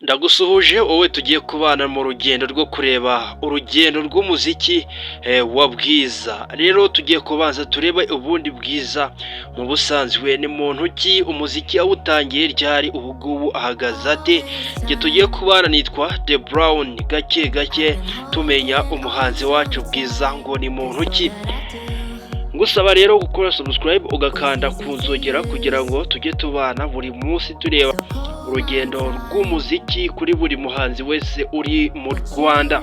Ndagusuhuje wowe tugiye kubana mu rugendo rwo kureba urugendo rw'umuziki wa Bwiza. Rero tugiye kubanza turebe ubundi Bwiza mu busanzwe ni muntu ki, umuziki awutangiye ryari, ubugubu ahagaze ate. Nge tugiye kubana nitwa The Brown, gake gake tumenya umuhanzi wacu Bwiza ngo ni muntu ki. Ngusaba rero gukora subscribe ugakanda ku nzogera kugira ngo tujye tubana buri munsi tureba urugendo rw'umuziki kuri buri muhanzi wese uri mu Rwanda.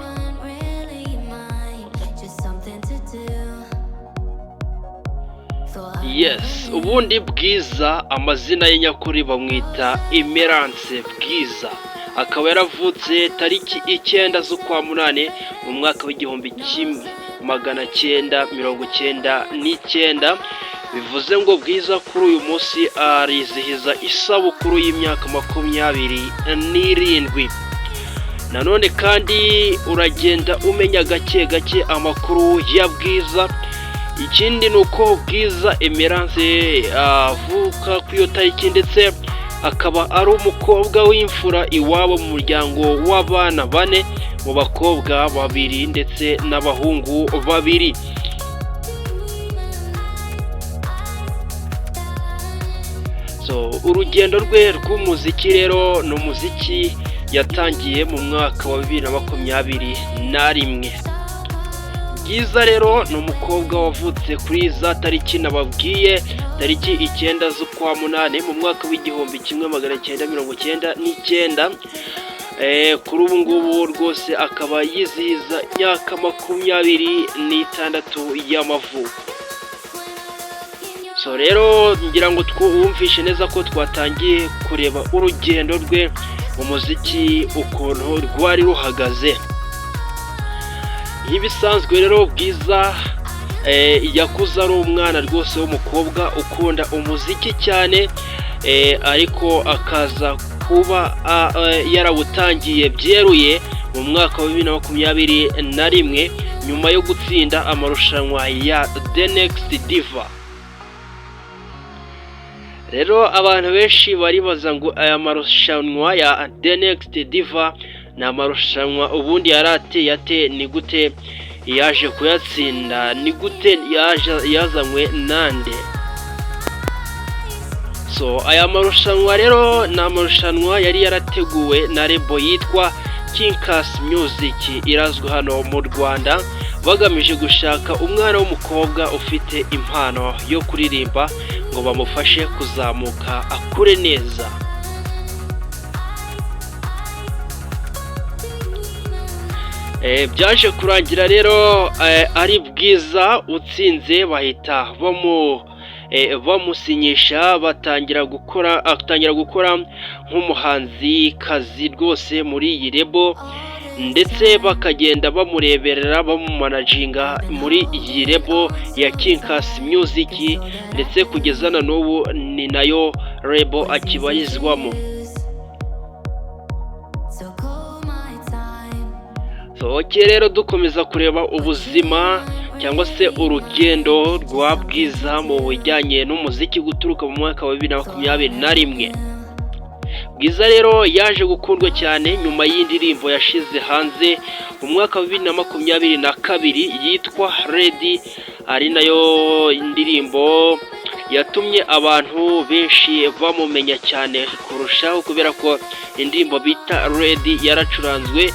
Yes, ubundi Bwiza amazina ye nyakuri bamwita Emerance Bwiza, akaba yaravutse tariki 9 z'ukwa munane mu mwaka w'1999. bivuze ngo Bwiza kuri uyu munsi arizihiza isabukuru y'imyaka 27. Nanone kandi uragenda umenya gake gake amakuru ya Bwiza. Ikindi nuko Bwiza Emerance avuka ku iyo tariki, ndetse akaba ari umukobwa w'imfura iwabo mu muryango w'abana 4, mu bakobwa 2 ndetse n'abahungu 2. Urugendo rwe rw'umuziki rero ni umuziki yatangiye mu mwaka wa 2021. Bwiza rero ni umukobwa wavutse kuri za tariki nababwiye, tariki 9 z'ukwa munane mu mwaka w'1999. Kuri ubu ngubu rwose akaba yizihiza imyaka 26 y'amavuko. Rero ngira ngo twumvishe neza ko twatangiye kureba urugendo rwe mu muziki ukuntu rwari ruhagaze. Nk'ibisanzwe rero Bwiza yakuze ari umwana rwose w'umukobwa ukunda umuziki cyane, ariko akaza kuba yarawutangiye byeruye mu mwaka wa 2021 nyuma yo gutsinda amarushanwa ya The Next Diva. Rero abantu benshi baribaza ngo aya marushanwa ya The Next Diva ni amarushanwa ubundi yarateye ate, ni gute yaje kuyatsinda, ni gute yazanywe nande. Aya marushanwa rero ni amarushanwa yari yarateguwe na label yitwa Kinkas Music irazwi hano mu Rwanda, bagamije gushaka umwana w'umukobwa ufite impano yo kuririmba ngo bamufashe kuzamuka akure neza. Byaje kurangira rero ari Bwiza utsinze, bahita bamusinyisha, atangira gukora nk'umuhanzi kazi rwose muri iyi label, ndetse bakagenda bamureberera bamumanaginga muri iyi label ya Kinkas Music, ndetse kugeza na n'ubu ni nayo label akibarizwamo. Rero dukomeza kureba ubuzima cyangwa se urugendo rwa Bwiza mu bijyanye n'umuziki guturuka mu mwaka wa 2021. Bwiza rero yaje gukundwa cyane nyuma y'indirimbo yashize hanze mu mwaka wa 2022 yitwa Ready, ari nayo indirimbo yatumye abantu benshi bamumenya cyane kurushaho, kubera ko indirimbo bita Ready yaracuranzwe.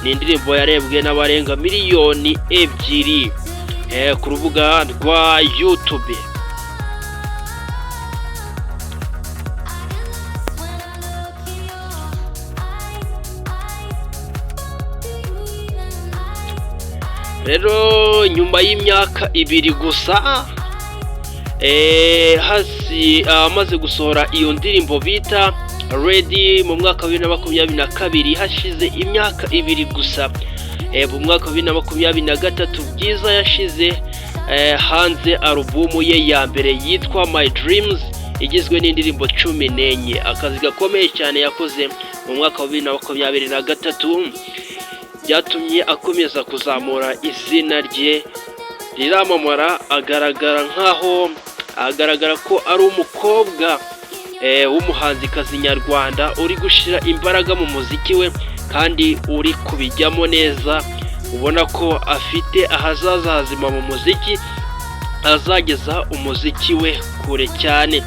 Ni indirimbo yarebwe n'abarenga miliyoni 2 ku rubuga rwa YouTube. Rero nyuma y'imyaka 2 gusa amaze gusohora iyo ndirimbo bita Ready mu mwaka wa 2022, hashize imyaka 2 gusa mu mwaka wa 2023 Bwiza yashize hanze alubumu ye ya mbere yitwa My Dreams, igizwe n'indirimbo 14. Akazi gakomeye cyane yakoze mu mwaka wa 2023 byatumye akomeza kuzamura izina rye riramamara, agaragara ko ari umukobwa w'umuhanzikazi nyarwanda uri gushira imbaraga mu muziki we kandi uri kubijyamo neza, ubona ko afite ahazaza hazima mu muziki, azageza umuziki we kure cyane.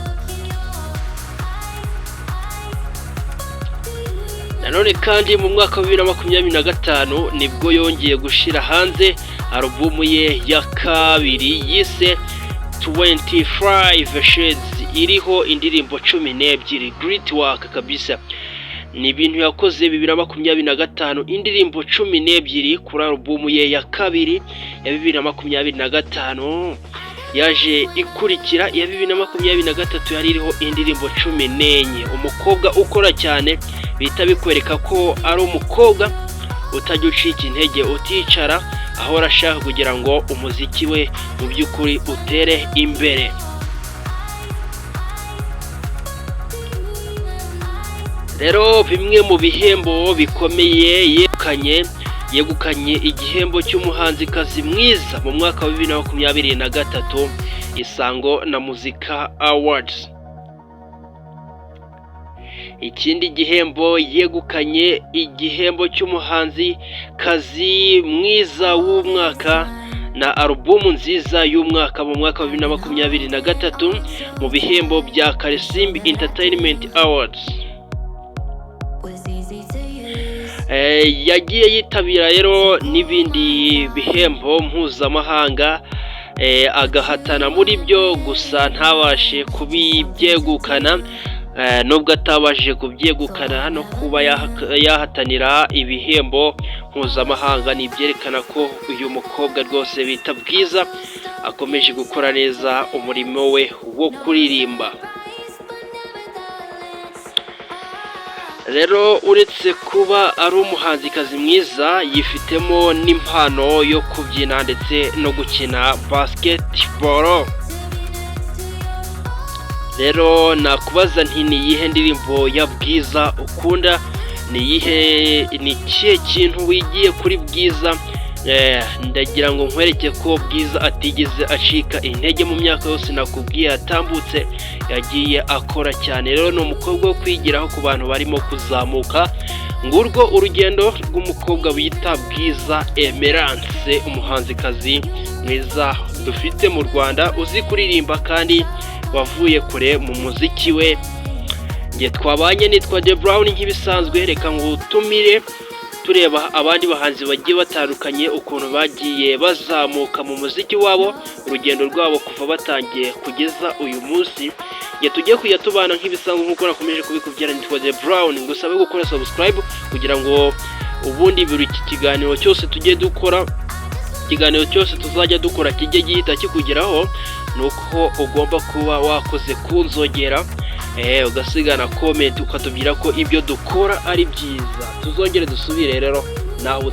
Nanone kandi mu mwaka wa 2025 nibwo yongeye gushira hanze alubumu ye ya kabiri yise 25 Shades, iriho indirimbo 12, great work kabisa. Ni ibintu yakoze 2025, indirimbo 12 kuri alubumu ye ya kabiri ya 2025. Yaje ikurikira ya 2023 yari iriho indirimbo 14. Umukobwa ukora cyane bita bikwereka ko ari umukobwa utajya ucika intege, uticara ahora ashaka kugira ngo umuziki we mu by'ukuri utere imbere. Rero bimwe mu bihembo bikomeye yegukanye igihembo cy'umuhanzikazi mwiza mu mwaka wa 2023, Isango na Muzika Awards. Ikindi gihembo yegukanye igihembo cy'umuhanzikazi mwiza w'umwaka na alubumu nziza y'umwaka mu mwaka wa 2023 mu bihembo bya Karisimbi Entertainment Awards. Yagiye yitabira rero n'ibindi bihembo mpuzamahanga, agahatana muri byo, gusa ntabashe kubyegukana. Nubwo atabashije kubyegukana no kuba yahatanira ibihembo mpuzamahanga, nibyerekana ko uyu mukobwa rwose bita Bwiza akomeje gukora neza umurimo we wo kuririmba. Rero uretse kuba ari umuhanzikazi mwiza, yifitemo n'impano yo kubyina ndetse no gukina basketball. Rero nakubaza nti ni iyihe ndirimbo ya Bwiza ukunda? Ni ikihe kintu wigiye kuri Bwiza? Ndagira ngo nkwereke ko Bwiza atigeze acika intege mu myaka yose nakubwiye atambutse, yagiye akora cyane. Rero ni umukobwa wo kwigiraho ku bantu barimo kuzamuka. Ngurwo urugendo rw'umukobwa bita Bwiza Emerance, umuhanzikazi mwiza dufite mu Rwanda uzi kuririmba kandi wavuye kure mu muziki we. Nge twabanye nitwa The Brown nk'ibisanzwe, reka ngutumire tureba abandi bahanzi bagiye batandukanye ukuntu bagiye bazamuka mu muziki wabo, urugendo rwabo kuva batangiye kugeza uyu munsi. Nge tugiye kujya tubana nk'ibisanzwe nk'uko nakomeje kubikubwira. Nitwa The Brown, ngusabe gukora subscribe kugira ngo ubundi buri kiganiro cyose tujye dukora, ikiganiro cyose tuzajya dukora kijye gihita kikugeraho. Nuko ugomba kuba wakoze kunzogera, ugasigana comment ukatubwira ko ibyo dukora ari byiza. Tuzongere dusubire rero nawe